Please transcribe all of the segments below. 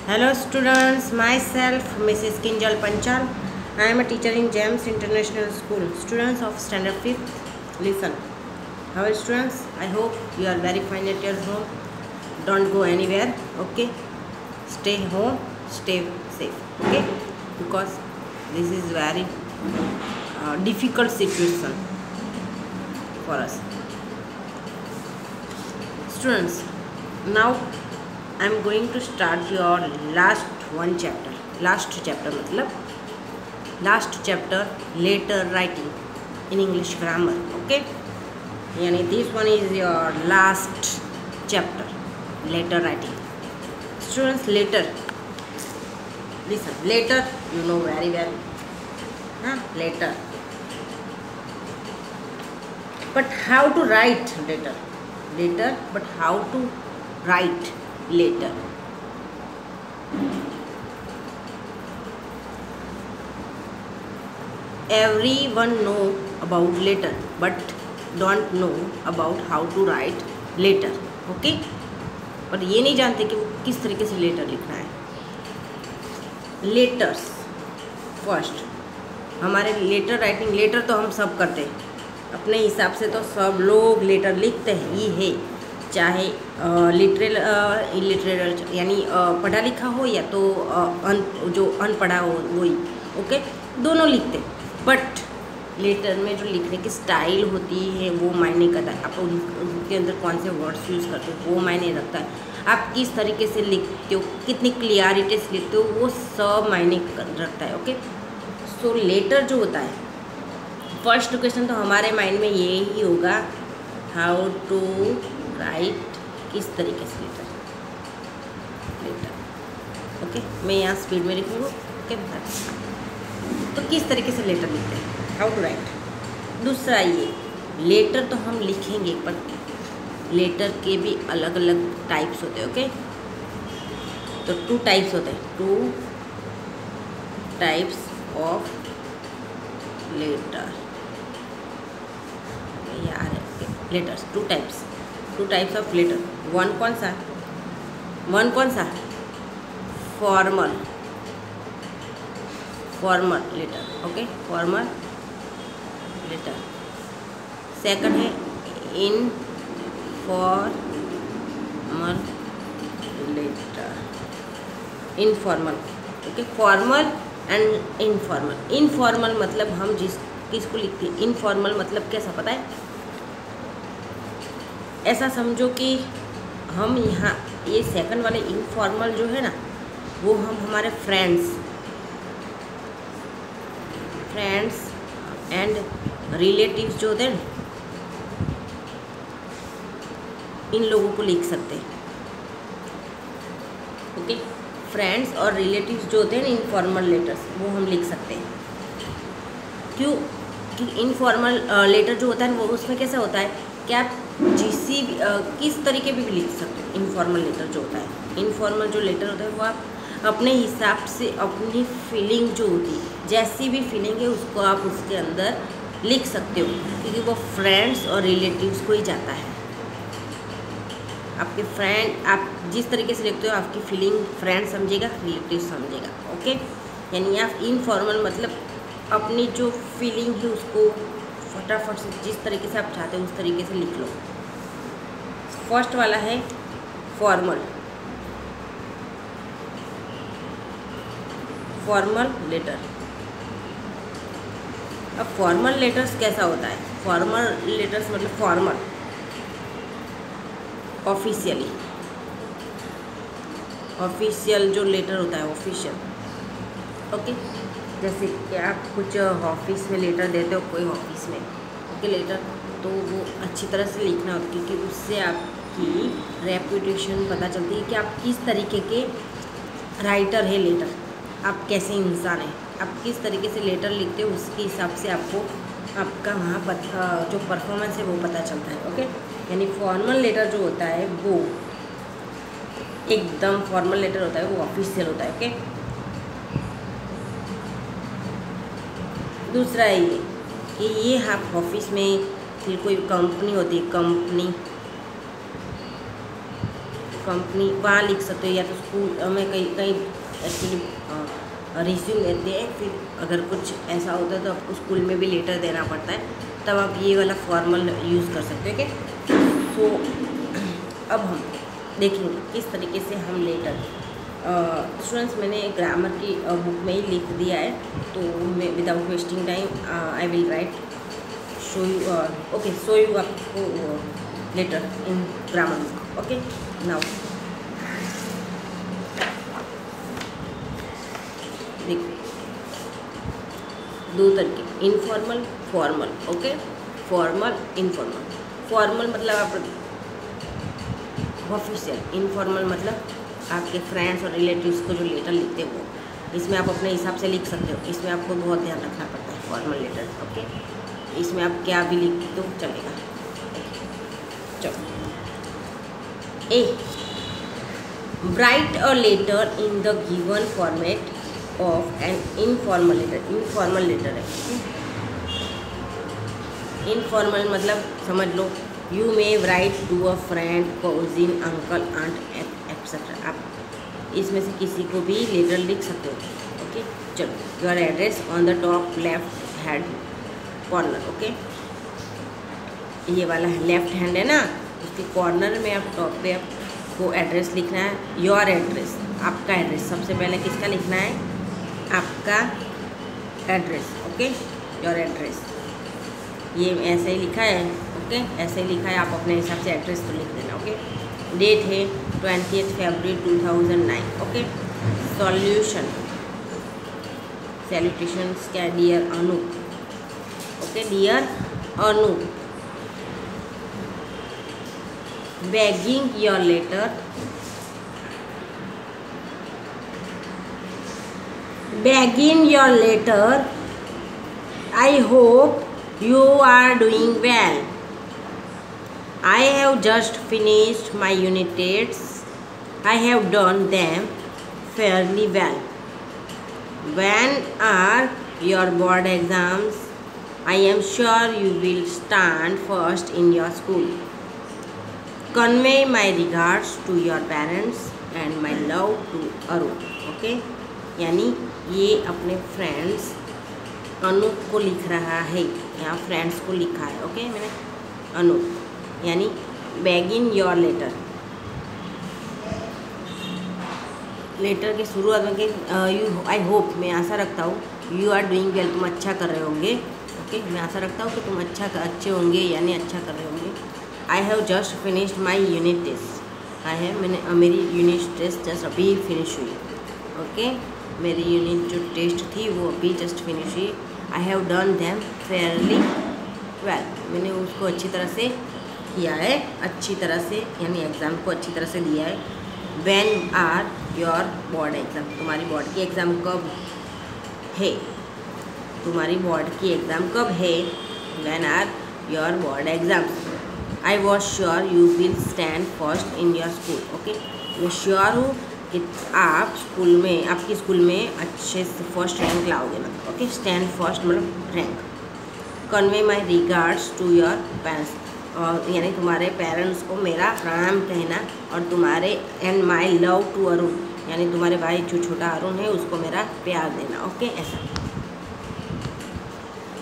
Hello students, myself Mrs. Kinjal Panchal. I am a teacher in GEMS International School. Students of standard 5th, listen. How are students? I hope you are very fine at your home. Don't go anywhere, okay? Stay home, stay safe, okay? Because this is very difficult situation for us. Students, now I am going to start your last chapter मतलब last chapter letter writing in English grammar. Okay, यानी this one is your last chapter, letter writing. Students, letter, listen, letter you know very well, letter, but how to write letter, but how to write letter. Everyone know about letter but don't know about how to write letter. Okay, पर ये नहीं जानते कि वो किस तरीके से letter लिखना है. लेटर्स फर्स्ट, हमारे लेटर राइटिंग, लेटर तो हम सब करते हैं अपने हिसाब से, तो सब लोग लेटर लिखते ही है, चाहे लिटरेचर यानी पढ़ा लिखा हो या तो जो अनपढ़ा हो वही, ओके, दोनों लिखते. बट लेटर में जो लिखने की स्टाइल होती है वो मायने करता है. आप उनके अंदर कौन से वर्ड्स यूज़ करते हो वो मायने रखता है. आप किस तरीके से लिखते हो, कितनी क्लियरिटी से लिखते हो, वो सब मायने रखता है. ओके, सो लेटर जो होता है, फर्स्ट क्वेश्चन तो हमारे माइंड में यही होगा, हाउ टू राइट, किस तरीके से लेटर. ओके, मैं यहाँ स्पीड में लिखूँगा. ओके, तो किस तरीके से लेटर लिखते हैं, हाउ टू राइट. दूसरा ये लेटर तो हम लिखेंगे, पर लेटर के भी अलग अलग टाइप्स होते हैं. ओके, तो 2 टाइप्स होते हैं, 2 टाइप्स ऑफ लेटर. यार letters 2 types of letter. One कौन सा, formal letter. Okay, formal letter. Second है informal letter. Informal, okay, formal and informal. Informal मतलब हम किसको लिखते हैं, इनफॉर्मल मतलब कैसा पता है, ऐसा समझो कि हम यहाँ ये सेकंड वाले इनफॉर्मल जो है ना, वो हम हमारे फ्रेंड्स एंड रिलेटिव्स जो होते हैं, इन लोगों को लिख सकते हैं. ओके, फ्रेंड्स और रिलेटिव्स जो होते हैं ना, इनफॉर्मल लेटर्स, वो हम लिख सकते हैं. क्यों कि इनफॉर्मल लेटर जो होता है वो उसमें कैसा होता है कि आप किस तरीके भी लिख सकते हो. इनफॉर्मल लेटर जो होता है, इनफॉर्मल जो लेटर होता है वो आप अपने हिसाब से, अपनी फीलिंग जो होती है, जैसी भी फीलिंग है उसको आप उसके अंदर लिख सकते हो, क्योंकि वो फ्रेंड्स और रिलेटिव्स को ही जाता है. आपके फ्रेंड, आप जिस तरीके से लिखते हो आपकी फीलिंग फ्रेंड समझेगा, रिलेटिव समझेगा. ओके, यानी आप इनफॉर्मल मतलब अपनी जो फीलिंग है उसको फटाफट से जिस तरीके से आप चाहते हो उस तरीके से लिख लो. फर्स्ट वाला है फॉर्मल लेटर. अब फॉर्मल लेटर्स कैसा होता है, फॉर्मल लेटर्स मतलब फॉर्मल, ऑफिशियल जो लेटर होता है, ऑफिशियल. ओके, जैसे कि आप कुछ ऑफिस में लेटर देते हो, कोई ऑफिस में, ओके, लेटर, तो वो अच्छी तरह से लिखना होता है, क्योंकि उससे आपकी रेपुटेशन पता चलती है कि आप किस तरीके के राइटर है लेटर, आप कैसे इंसान हैं, आप किस तरीके से लेटर लिखते हो, उसके हिसाब से आपको आपका वहाँ जो परफॉर्मेंस है वो पता चलता है. ओके, यानी फॉर्मल लेटर जो होता है वो एकदम फॉर्मल लेटर होता है, वो ऑफिशियल होता है. ओके, दूसरा है ये कि ये आप ऑफिस में, फिर कोई कंपनी होती है, कंपनी वहाँ लिख सकते हो, या तो स्कूल में कहीं कहीं एक्चुअली रिज्यूम देते हैं, फिर अगर कुछ ऐसा होता है तो आपको स्कूल में भी लेटर देना पड़ता है, तब आप ये वाला फॉर्मल यूज़ कर सकते हो। ओके, सो अब हम देखेंगे किस तरीके से हम लेटर स्टूडेंट्स मैंने ग्रामर की बुक में ही लिख दिया है, तो मैं without wasting time I will write show you okay show you आपको letter in grammar book. Okay, now देखो दो तरीके, informal formal. Okay, formal informal. Formal मतलब आप ऑफिशियल, इनफॉर्मल मतलब आपके फ्रेंड्स और रिलेटिव्स को जो लेटर लिखते हो, इसमें आप अपने हिसाब से लिख सकते हो। इसमें आपको बहुत ध्यान रखना पड़ता है फॉर्मल लेटर। ओके, इसमें आप क्या भी लिख दो चलेगा। चलो, a write a letter in the given format of an informal letter. Informal letter है, इनफॉर्मल मतलब समझ लो, you may write to a friend, cousin, uncle, aunt etcetera. आप इसमें से किसी को भी लेटर लिख सकते हो। ओके, चलो, your address on the top left hand corner. Okay, ये वाला लेफ्ट हैंड है ना, उसके कॉर्नर में आप टॉप पे आपको एड्रेस लिखना है। योर एड्रेस, आपका एड्रेस, सबसे पहले किसका लिखना है? आपका एड्रेस। ओके, योर एड्रेस, ये ऐसे ही लिखा है। ओके, ऐसे ही लिखा है, आप अपने हिसाब से एड्रेस तो लिख देना। ओके, डेट है 20 फरवरी 2009। ओके, सॉल्यूशन सैल्यूटेशंस क्या? Dear Anu. Okay, dear Anu, begging your letter, begging your letter, I hope you are doing well. I have just finished my unit tests. I have done them fairly well. When are your board exams? I am sure you will stand first in your school. Convey my regards to your parents and my love to Arun. Okay, यानी ये अपने friends अनु को लिख रहा है, यहाँ friends को लिखा है। ओके, मैंने अनु, यानी बेगिन योर लेटर। लेटर के शुरुआत में यू, आई होप, मैं आशा रखता हूँ, यू आर डूइंग वेल, तुम अच्छा कर रहे होंगे। ओके, मैं आशा रखता हूँ कि तुम अच्छे होंगे, यानी अच्छा कर रहे होंगे। I have just finished my unit test. I have, मैंने मेरी यूनिट टेस्ट जस्ट अभी फिनिश हुई। ओके, मेरी यूनिट जो टेस्ट थी वो अभी जस्ट फिनिश हुई। I have done them fairly well, मैंने उसको अच्छी तरह से किया है, अच्छी तरह से, यानी एग्ज़ाम को अच्छी तरह से दिया है। When are your board exam, तुम्हारी बोर्ड की एग्ज़ाम कब है? तुम्हारी बोर्ड की एग्ज़ाम कब है? When are your board exams? I was sure you will stand first in your school. Okay, मैं श्योर हूँ कि आप स्कूल में, आपकी स्कूल में अच्छे से फर्स्ट रैंक लाओगे ना। ओके, स्टैंड फर्स्ट मतलब rank. Convey my regards to your parents, और यानी तुम्हारे पेरेंट्स को मेरा प्रणाम कहना, और तुम्हारे and my love to Arun, यानी तुम्हारे भाई जो छोटा अरुण है उसको मेरा प्यार देना। ओके, ऐसा।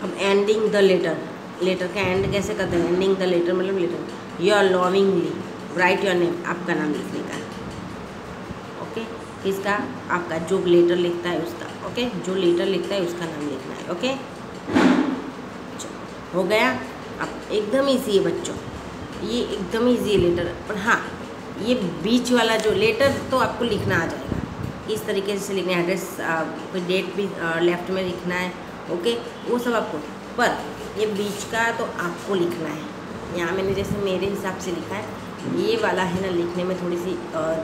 अब एंडिंग द लेटर, लेटर का एंड कैसे करते हैं? एंडिंग द लेटर मतलब letter, your lovingly write your name, आपका नाम लिखने का। ओके, किसका? आपका, जो लेटर लिखता है उसका। ओके, जो लेटर लिखता है उसका नाम लिखना है। ओके, हो गया। अब एकदम ईजी है बच्चों, ये एकदम ईजी है लेटर। पर हाँ, ये बीच वाला जो लेटर तो आपको लिखना आ जाएगा, इस तरीके से लिखना है। एड्रेस, कोई डेट भी लेफ्ट में लिखना है। ओके, वो सब आपको, पर ये बीच का तो आपको लिखना है। यहाँ मैंने जैसे मेरे हिसाब से लिखा है, ये वाला है ना, लिखने में थोड़ी सी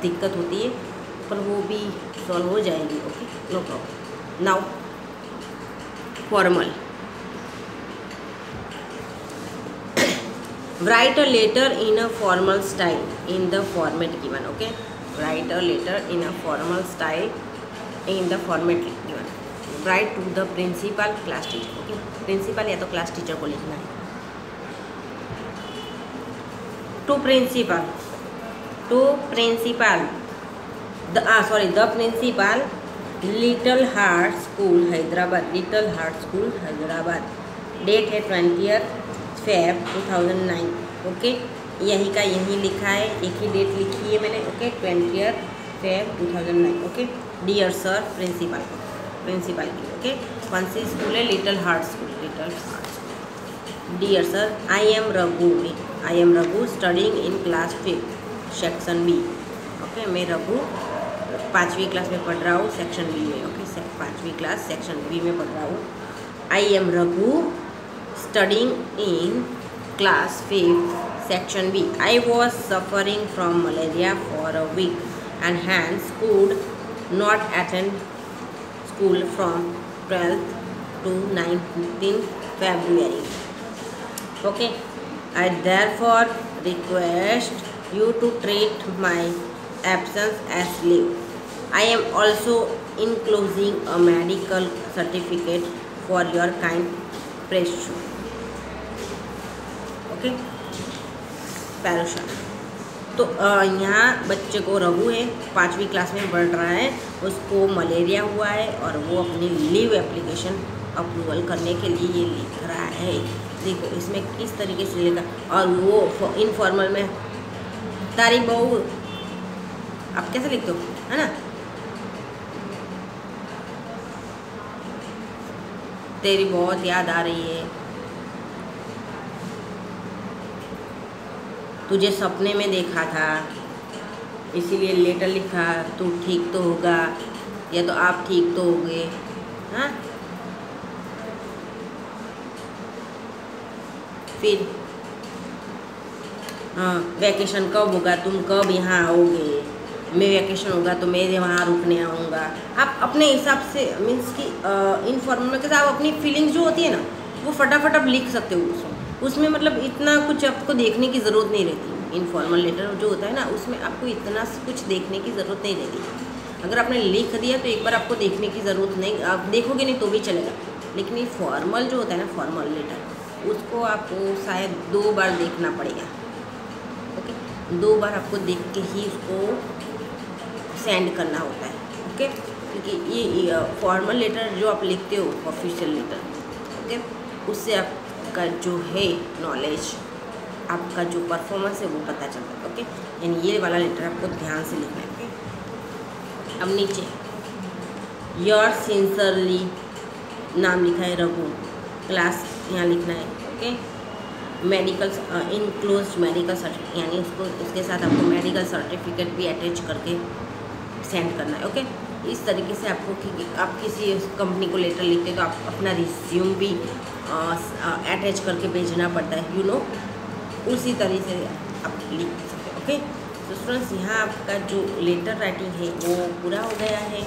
दिक्कत होती है, पर वो भी सॉल्व हो जाएगी। Okay, no problem. Now formal, write a letter in a formal style in the format given. Okay, write a letter in a formal style in the format given. Write to the principal, class teacher. Okay, principal या तो class teacher को लिखना है। To principal, to principal the principal little heart school Hyderabad, little heart school Hyderabad. Date है 20 Feb 2009। Okay, यही का यही लिखा है, एक ही डेट लिखी है मैंने। Okay, 20 Feb 2009। Okay, dear sir principal की। ओके, कौन सी स्कूल है? Little heart school, little heart school. Dear sir, I am Raghu studying in class 5 section B. Okay, मैं रघु 5वीं क्लास में पढ़ रहा हूँ, सेक्शन बी में। ओके, 5वीं क्लास सेक्शन बी में पढ़ रहा हूँ। I am Raghu studying in class 5 section B. I was suffering from malaria for a week and hence could not attend school from 12th to 19th February. Okay, I therefore request you to treat my absence as leave. I am also enclosing a medical certificate for your kind pressure. Okay, पैरोशा। तो यहाँ बच्चे को रघु है, 5वीं class में पढ़ रहा है, उसको मलेरिया हुआ है और वो अपनी लीव एप्लीकेशन अप्रूवल करने के लिए ये लिख रहा है। देखो इसमें किस तरीके से लिखा, और वो इनफॉर्मल में तारी बहू आप कैसे लिखते हो, है ना? तेरी बहुत याद आ रही है, तुझे सपने में देखा था इसीलिए लेटर लिखा। तू ठीक तो होगा, या तो आप ठीक तो होगे। हाँ, फिर हाँ, वैकेशन कब होगा, तुम कब यहाँ आओगे? मैं वैकेशन होगा तो मैं वहाँ रुकने आऊँगा। आप अपने हिसाब से मीन्स कि इनफॉर्मल में कैसे आप अपनी फीलिंग्स जो होती है ना, वो फटाफट आप लिख सकते हो उसमें मतलब इतना कुछ आपको देखने की ज़रूरत नहीं रहती। इनफॉर्मल लेटर जो होता है ना, उसमें आपको इतना कुछ देखने की ज़रूरत नहीं रहती। अगर आपने लिख दिया तो एक बार आपको देखने की ज़रूरत नहीं, आप देखोगे नहीं तो भी चलेगा। लेकिन ये फॉर्मल जो होता है ना, फॉर्मल लेटर, उसको आपको शायद 2 बार देखना पड़ेगा। ओके, 2 बार आपको देख के ही उसको सेंड करना होता है। ओके, क्योंकि ये फॉर्मल लेटर जो आप लिखते हो, ऑफिशियल लेटर, ओके, उससे आपका जो है नॉलेज, आपका जो परफॉर्मेंस है वो पता चलता है। ओके, यानी ये वाला लेटर आपको ध्यान से लिखना है। ओके, अब नीचे योर सिंसियरली नाम लिखा है रघु, क्लास यहाँ लिखना है। Okay, medical enclosed medical certificate, यानी उसको उसके साथ आपको मेडिकल सर्टिफिकेट भी अटैच करके सेंड करना है। ओके, इस तरीके से आपको आप किसी कंपनी को लेटर लिखते हैं तो आप अपना रिज्यूम भी अटैच करके भेजना पड़ता है, यू नो, उसी तरीके से आप लिख सकते हैं। ओके, तो स्टूडेंट्स यहाँ आपका जो लेटर राइटिंग है वो पूरा हो गया है।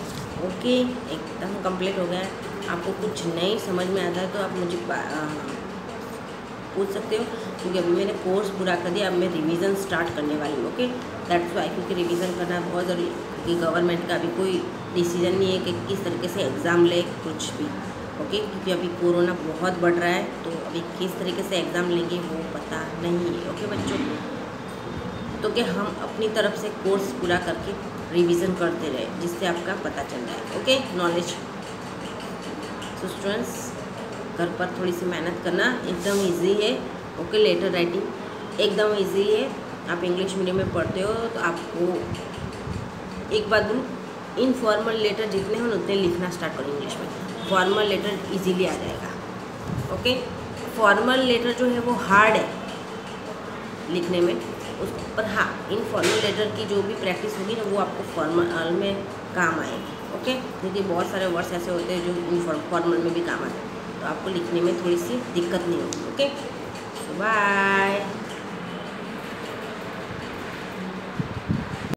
ओके, एकदम कंप्लीट हो गया है। आपको कुछ नहीं समझ में आता है तो आप मुझे पूछ सकते हो, क्योंकि अभी मैंने कोर्स पूरा कर दिया, अब मैं रिवीजन स्टार्ट करने वाली हूँ। ओके, दैट्स वाई, क्योंकि रिवीजन करना बहुत ज़रूरी, क्योंकि गवर्नमेंट का अभी कोई डिसीजन नहीं है कि किस तरीके से एग्ज़ाम ले, कुछ भी। ओके, क्योंकि अभी कोरोना बहुत बढ़ रहा है तो अभी किस तरीके से एग्ज़ाम लेंगे वो पता नहीं है। ओके बच्चों, तो कि हम अपनी तरफ से कोर्स पूरा करके रिवीजन करते रहे, जिससे आपका पता चल रहा है। Okay, knowledge. सो स्टूडेंट्स, घर पर थोड़ी सी मेहनत करना, एकदम इजी है। ओके, लेटर राइटिंग एकदम इजी है। आप इंग्लिश मीडियम में पढ़ते हो तो आपको एक बात बोलूँ, इनफॉर्मल लेटर जितने हो उतने लिखना स्टार्ट करो इंग्लिश में, फॉर्मल लेटर इजीली आ जाएगा। ओके, फॉर्मल लेटर जो है वो हार्ड है लिखने में, उस पर हाँ, इनफॉर्मल लेटर की जो भी प्रैक्टिस होगी ना वो आपको फॉर्मल में काम आएगी। ओके, क्योंकि बहुत सारे वर्ड्स ऐसे होते हैं जो फॉर्मल में भी काम आते हैं, तो आपको लिखने में थोड़ी सी दिक्कत नहीं होगी। Okay, bye.